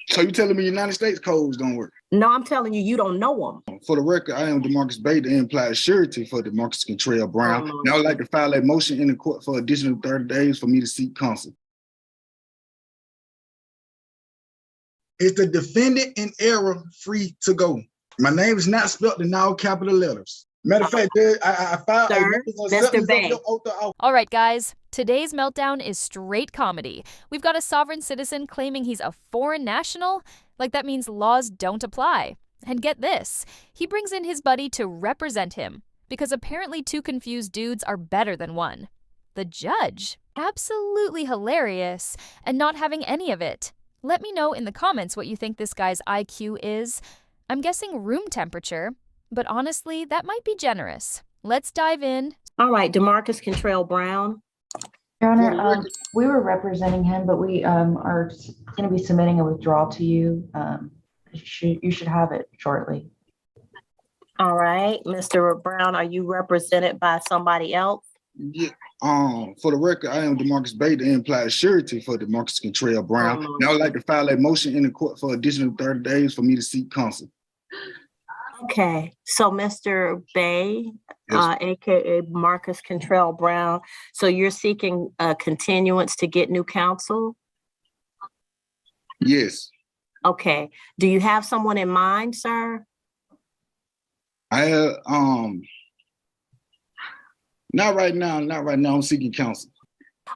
So you telling me United States codes don't work? No, I'm telling you, you don't know them. For the record, I am DeMarcus Bay, the implied surety for DeMarcus Contrail Brown. And I would like to file a motion in the court for additional 30 days for me to seek counsel. Is the defendant in error free to go? My name is not spelled in all capital letters. Matter of fact, I filed a notice of acceptance of your oath of office. All right, guys. Today's meltdown is straight comedy. We've got a sovereign citizen claiming he's a foreign national, like that means laws don't apply. And get this, he brings in his buddy to represent him, because apparently two confused dudes are better than one. The judge, absolutely hilarious, and not having any of it. Let me know in the comments what you think this guy's IQ is. I'm guessing room temperature, but honestly, that might be generous. Let's dive in. All right, DeMarcus Contrail Brown. Your Honor, we were representing him, but we are going to be submitting a withdrawal to you. You should have it shortly. All right, Mr. Brown, are you represented by somebody else? Yeah. For the record, I am DeMarcus Bay, the implied surety for DeMarcus Contrail Brown. And I would like to file a motion in the court for additional 30 days for me to seek counsel. Okay, so Mr. Bay, Yes. aka Marcus Contrail Brown, so you're seeking a continuance to get new counsel? Yes. Okay, do you have someone in mind, sir? I not right now. I'm seeking counsel.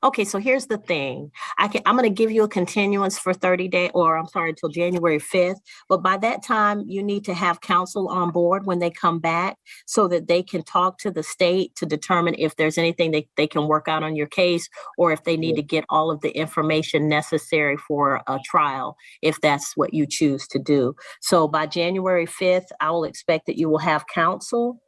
Okay, so here's the thing. I'm going to give you a continuance for 30 days, or I'm sorry, until January 5th. But by that time, you need to have counsel on board when they come back so that they can talk to the state to determine if there's anything they can work out on your case, or if they need to get all of the information necessary for a trial, if that's what you choose to do. So by January 5th, I will expect that you will have counsel.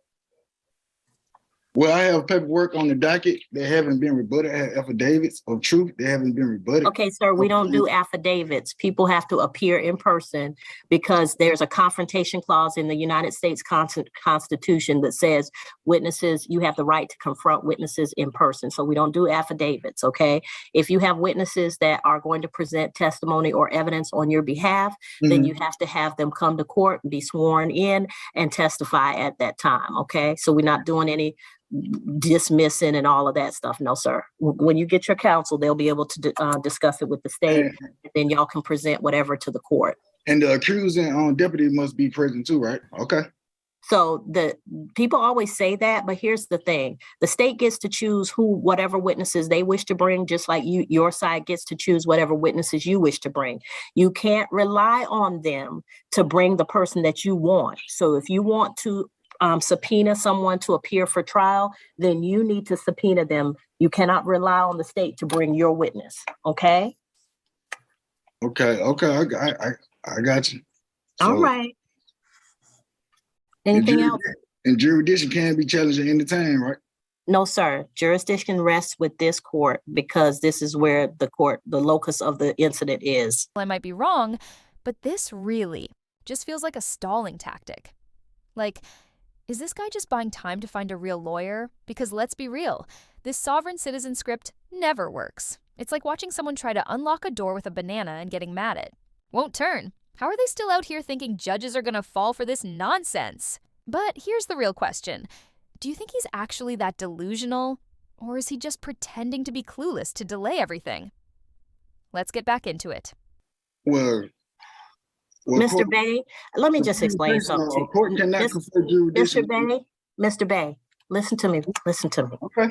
Well, I have paperwork on the docket that haven't been rebutted. I have affidavits of truth that haven't been rebutted. Okay, sir, we don't do affidavits. People have to appear in person because there's a confrontation clause in the United States Constitution that says witnesses, you have the right to confront witnesses in person. So we don't do affidavits, okay? If you have witnesses that are going to present testimony or evidence on your behalf, then you have to have them come to court and be sworn in and testify at that time, okay? So we're not doing any dismissing and all of that stuff. No, sir. When you get your counsel, they'll be able to discuss it with the state, and then y'all can present whatever to the court. And the accusing deputy must be present too, right? Okay. So the people always say that, but here's the thing. The state gets to choose whatever witnesses they wish to bring, just like your side gets to choose whatever witnesses you wish to bring. You can't rely on them to bring the person that you want. So if you want to subpoena someone to appear for trial, then you need to subpoena them. You cannot rely on the state to bring your witness. Okay. Okay. I got you. So, all right. Anything else? And jurisdiction can be challenged at any time, right? No, sir. Jurisdiction rests with this court because this is where the locus of the incident is. Well, I might be wrong, but this really just feels like a stalling tactic. Like, is this guy just buying time to find a real lawyer? Because let's be real, this sovereign citizen script never works. It's like watching someone try to unlock a door with a banana and getting mad at it. Won't turn. How are they still out here thinking judges are gonna fall for this nonsense? But here's the real question. Do you think he's actually that delusional? Or is he just pretending to be clueless to delay everything? Let's get back into it. Well, Mr. Bay, let me just explain something to you. Mr. Bay, listen to me. Okay.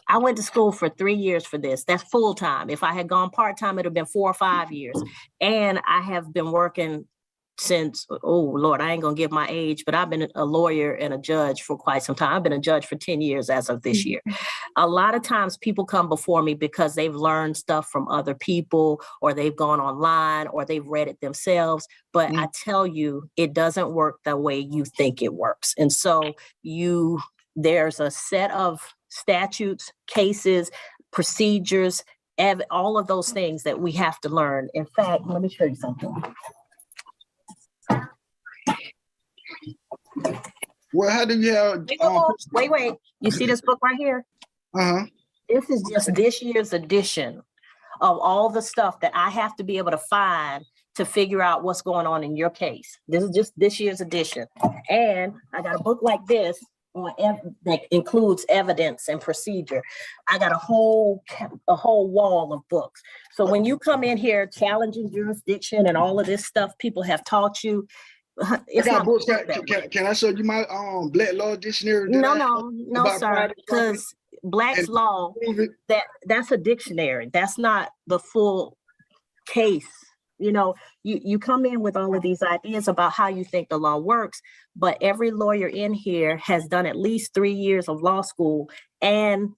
I went to school for 3 years for this. That's full time. If I had gone part time, it would have been 4 or 5 years. And I have been working since, oh Lord, I ain't gonna give my age, but I've been a lawyer and a judge for quite some time. I've been a judge for 10 years as of this year. A lot of times people come before me because they've learned stuff from other people, or they've gone online, or they've read it themselves. But I tell you, it doesn't work the way you think it works. And so there's a set of statutes, cases, procedures, all of those things that we have to learn. In fact, let me show you something. Well, how do you have... Wait. You see this book right here? Uh-huh. This is just this year's edition of all the stuff that I have to be able to find to figure out what's going on in your case. This is just this year's edition. And I got a book like this that includes evidence and procedure. I got a whole wall of books. So when you come in here challenging jurisdiction and all of this stuff people have taught you, it's not books. Can I show you my Black Law Dictionary? No, sir. Because Black's Law, that's a dictionary. That's not the full case. You know, you come in with all of these ideas about how you think the law works, but every lawyer in here has done at least 3 years of law school and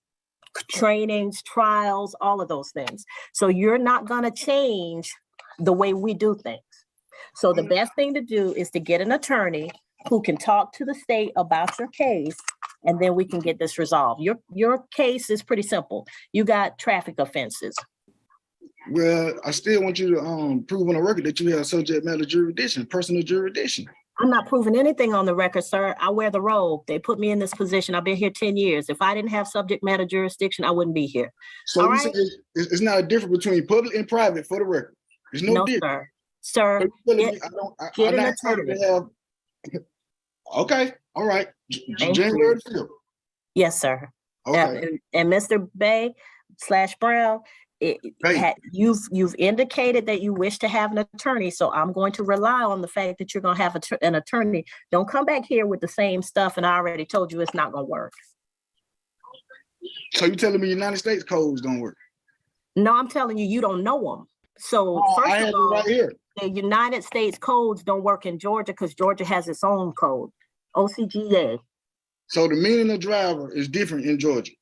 trainings, trials, all of those things. So you're not going to change the way we do things. So the best thing to do is to get an attorney who can talk to the state about your case, and then we can get this resolved. Your case is pretty simple. You got traffic offenses. Well, I still want you to prove on the record that you have subject matter jurisdiction, personal jurisdiction. I'm not proving anything on the record, sir. I wear the robe. They put me in this position. I've been here 10 years. If I didn't have subject matter jurisdiction, I wouldn't be here. So all you right? say it's not a difference between public and private for the record. There's no difference. Sir, get an attorney. Okay, all right. January 5th. Yes, sir. Okay. And Mr. Bay/Brown, you've indicated that you wish to have an attorney, so I'm going to rely on the fact that you're going to have an attorney. Don't come back here with the same stuff, and I already told you it's not going to work. So you're telling me United States codes don't work? No, I'm telling you don't know them. So first of all, right here. The United States codes don't work in Georgia because Georgia has its own code, OCGA. So the meaning of driver is different in Georgia.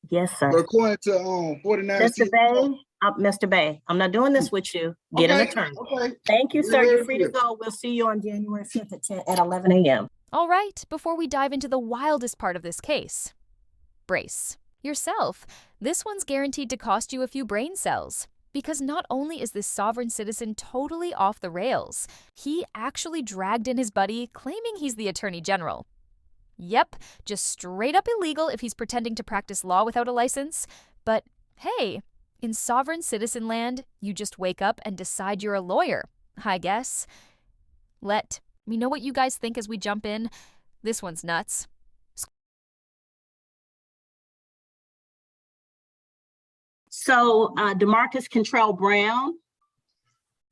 Yes, sir. But according to 49. Mr. Bay, I'm not doing this with you. Get an attorney. Okay. Thank you, sir. You're free to go. We'll see you on January 5th at 11 a.m. All right, before we dive into the wildest part of this case, brace yourself. This one's guaranteed to cost you a few brain cells. Because not only is this sovereign citizen totally off the rails, he actually dragged in his buddy claiming he's the attorney general. Yep, just straight up illegal if he's pretending to practice law without a license. But hey, in sovereign citizen land, you just wake up and decide you're a lawyer, I guess. Let me know what you guys think as we jump in. This one's nuts. So, DeMarcus Contrell Brown.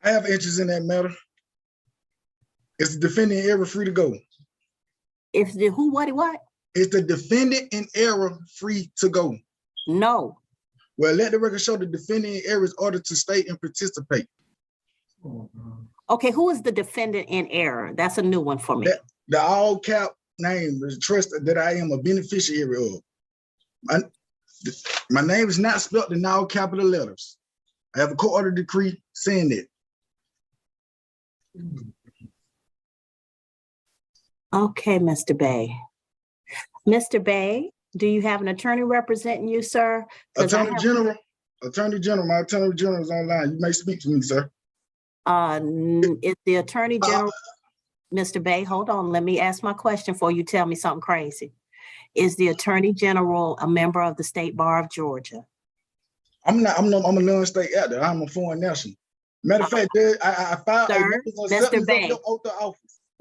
I have interest in that matter. Is the defendant in error free to go? If the who, what? Is the defendant in error free to go? No. Well, let the record show the defendant in error is ordered to stay and participate. Okay, who is the defendant in error? That's a new one for me. The all cap name is trust that I am a beneficiary of. My name is not spelled in all capital letters. I have a court order decree saying that. Okay, Mr. Bay. Mr. Bay, do you have an attorney representing you, sir? Attorney General, my attorney general is online. You may speak to me, sir. Is the attorney general, Mr. Bay, hold on. Let me ask my question before you tell me something crazy. Is the attorney general a member of the State Bar of Georgia? I'm a non-state actor. I'm a foreign national. Matter of fact, I filed Mr. Bay.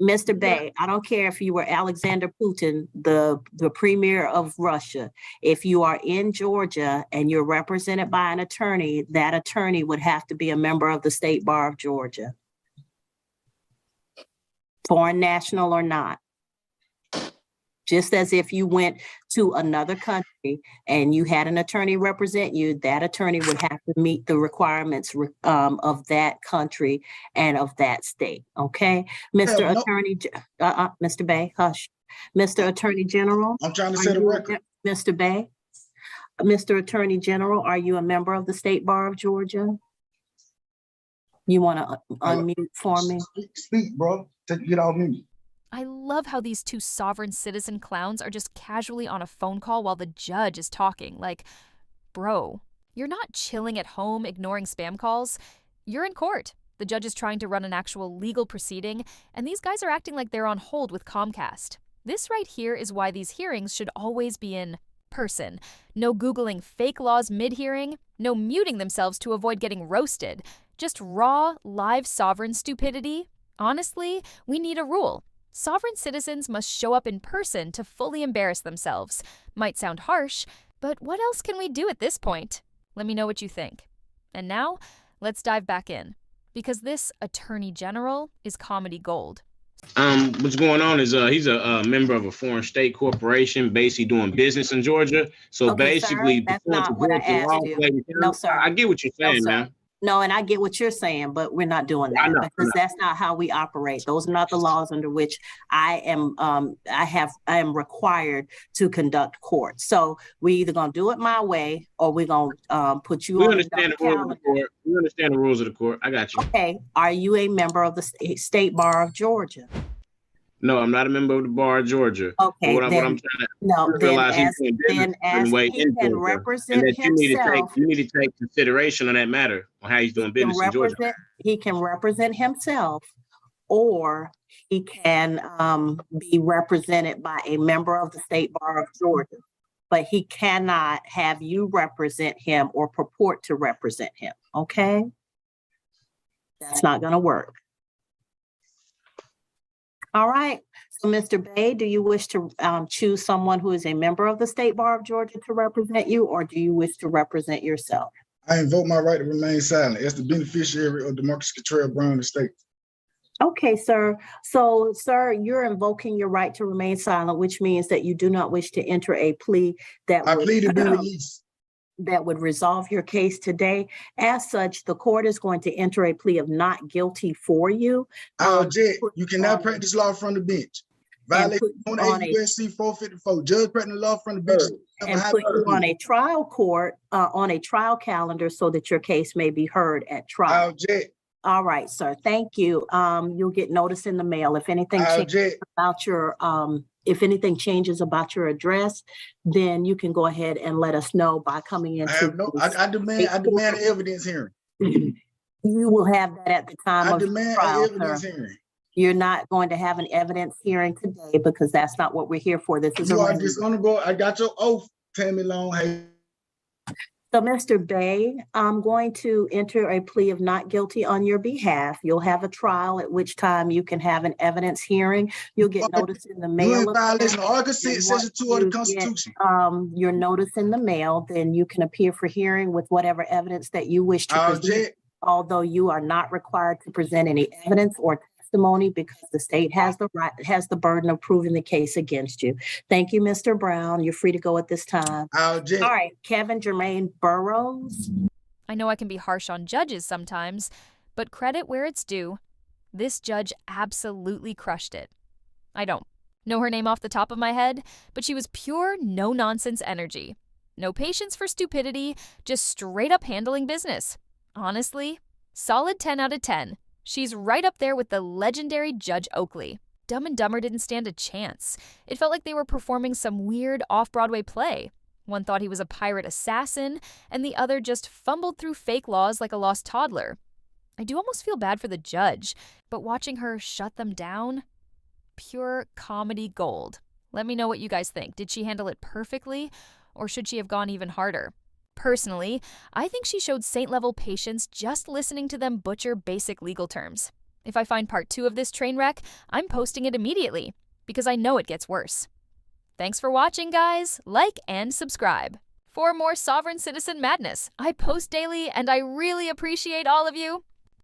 Mr. Bay, I don't care if you were Alexander Putin, the premier of Russia. If you are in Georgia and you're represented by an attorney, that attorney would have to be a member of the State Bar of Georgia. Foreign national or not. Just as if you went to another country and you had an attorney represent you, that attorney would have to meet the requirements of that country and of that state. Okay, Mr. Attorney, Mr. Bay, hush. Mr. Attorney General. I'm trying to set a record. Mr. Bay, Mr. Attorney General, are you a member of the State Bar of Georgia? You want to unmute for me? Speak, bro. Get off mute. I love how these two sovereign citizen clowns are just casually on a phone call while the judge is talking. Like, bro, you're not chilling at home ignoring spam calls. You're in court. The judge is trying to run an actual legal proceeding, and these guys are acting like they're on hold with Comcast. This right here is why these hearings should always be in person. No Googling fake laws mid-hearing. No muting themselves to avoid getting roasted. Just raw, live sovereign stupidity. Honestly, we need a rule. Sovereign citizens must show up in person to fully embarrass themselves. Might sound harsh, but what else can we do at this point? Let me know what you think. And now, let's dive back in. Because this Attorney General is comedy gold. What's going on is he's a member of a foreign state corporation basically doing business in Georgia. So Okay, basically, sir, that's not what I asked you. No, sir. I get what you're saying, sir. man. No, and I get what you're saying, but we're not doing I that know, because that's not how we operate. Those are not the laws under which I am required to conduct court. So we either gonna do it my way or we're gonna put you We on understand the rules of the court. We understand the rules of the court. I got you. Okay, are you a member of the State Bar of Georgia? No, I'm not a member of the bar of Georgia. Okay, what I'm trying to realize as he can represent himself, you need to take consideration on that matter on how he's doing business in Georgia. He can represent himself, or he can be represented by a member of the State Bar of Georgia, but he cannot have you represent him or purport to represent him. Okay, that's not going to work. All right. So, Mr. Bay, do you wish to choose someone who is a member of the State Bar of Georgia to represent you, or do you wish to represent yourself? I invoke my right to remain silent as the beneficiary of Demarcus Cottrell Brown estate. Okay, sir. So, sir, you're invoking your right to remain silent, which means that you do not wish to enter a plea that I plead to be released. That would resolve your case today. As such, the court is going to enter a plea of not guilty for you. I object. You cannot practice law from the bench. Violate 28 U.S.C. 454. Judge practicing law from the bench. And put you on a trial court, on a trial calendar so that your case may be heard at trial. I object. All right, sir. Thank you. You'll get notice in the mail. If anything changes about your changes about your address, then you can go ahead and let us know by coming into. I demand evidence hearing. You will have that at the time of the trial, evidence sir. hearing. You're not going to have an evidence hearing today because that's not what we're here for. This is you are dishonorable. I got your oath, Tammy Long. Hey. So, Mr. Bay, I'm going to enter a plea of not guilty on your behalf. You'll have a trial at which time you can have an evidence hearing. You'll get notice in the mail. You're in violation of Article 6, Section 2 of the Constitution. Your notice in the mail, then you can appear for hearing with whatever evidence that you wish to present. Although you are not required to present any evidence or testimony because the state has the burden of proving the case against you. Thank you, Mr. Brown. You're free to go at this time. All right, Kevin Jermaine Burrows. I know I can be harsh on judges sometimes, but credit where it's due. This judge absolutely crushed it. I don't know her name off the top of my head, but she was pure no-nonsense energy. No patience for stupidity, just straight up handling business. Honestly, solid 10 out of 10. She's right up there with the legendary Judge Oakley. Dumb and Dumber didn't stand a chance. It felt like they were performing some weird off-Broadway play. One thought he was a pirate assassin, and the other just fumbled through fake laws like a lost toddler. I do almost feel bad for the judge, but watching her shut them down, pure comedy gold. Let me know what you guys think. Did she handle it perfectly, or should she have gone even harder? Personally, I think she showed saint-level patience just listening to them butcher basic legal terms. If I find part 2 of this train wreck, I'm posting it immediately, because I know it gets worse. Thanks for watching, guys. Like and subscribe. For more sovereign citizen madness, I post daily and I really appreciate all of you.